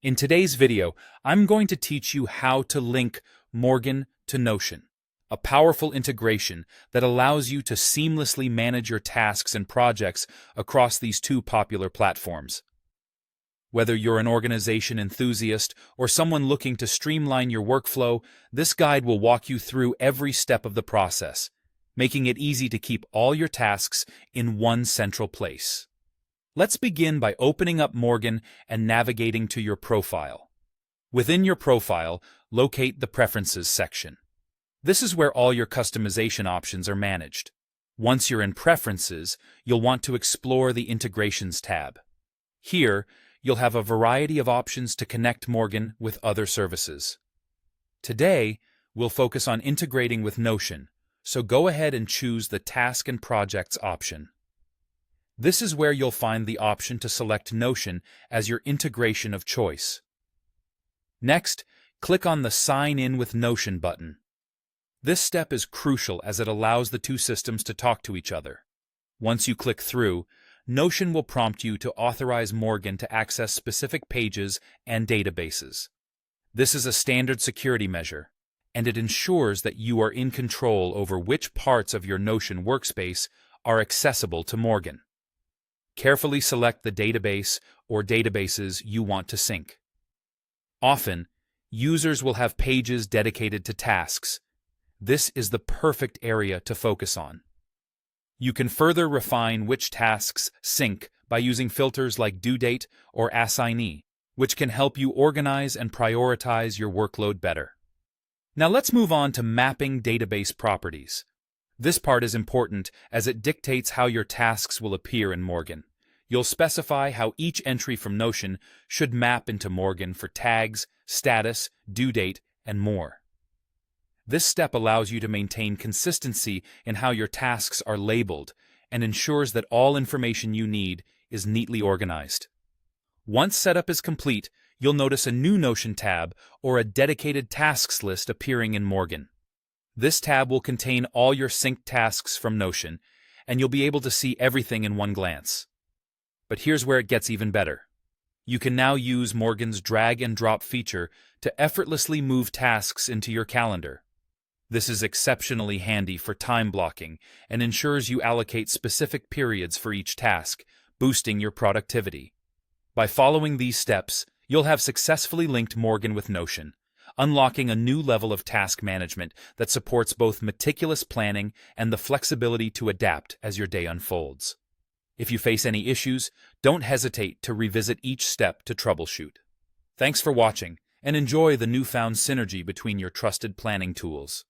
In today's video, I'm going to teach you how to link Morgen to Notion, a powerful integration that allows you to seamlessly manage your tasks and projects across these two popular platforms. Whether you're an organization enthusiast or someone looking to streamline your workflow, this guide will walk you through every step of the process, making it easy to keep all your tasks in one central place. Let's begin by opening up Morgen and navigating to your profile. Within your profile, locate the Preferences section. This is where all your customization options are managed. Once you're in Preferences, you'll want to explore the Integrations tab. Here, you'll have a variety of options to connect Morgen with other services. Today, we'll focus on integrating with Notion, so go ahead and choose the Task and Projects option. This is where you'll find the option to select Notion as your integration of choice. Next, click on the Sign In with Notion button. This step is crucial as it allows the two systems to talk to each other. Once you click through, Notion will prompt you to authorize Morgen to access specific pages and databases. This is a standard security measure, and it ensures that you are in control over which parts of your Notion workspace are accessible to Morgen. Carefully select the database or databases you want to sync. Often, users will have pages dedicated to tasks. This is the perfect area to focus on. You can further refine which tasks sync by using filters like Due Date or Assignee, which can help you organize and prioritize your workload better. Now let's move on to mapping database properties. This part is important as it dictates how your tasks will appear in Morgen. You'll specify how each entry from Notion should map into Morgen for tags, status, due date, and more. This step allows you to maintain consistency in how your tasks are labeled and ensures that all information you need is neatly organized. Once setup is complete, you'll notice a new Notion tab or a dedicated tasks list appearing in Morgen. This tab will contain all your synced tasks from Notion, and you'll be able to see everything in one glance. But here's where it gets even better. You can now use Morgen's drag and drop feature to effortlessly move tasks into your calendar. This is exceptionally handy for time blocking and ensures you allocate specific periods for each task, boosting your productivity. By following these steps, you'll have successfully linked Morgen with Notion, unlocking a new level of task management that supports both meticulous planning and the flexibility to adapt as your day unfolds. If you face any issues, don't hesitate to revisit each step to troubleshoot. Thanks for watching, and enjoy the newfound synergy between your trusted planning tools.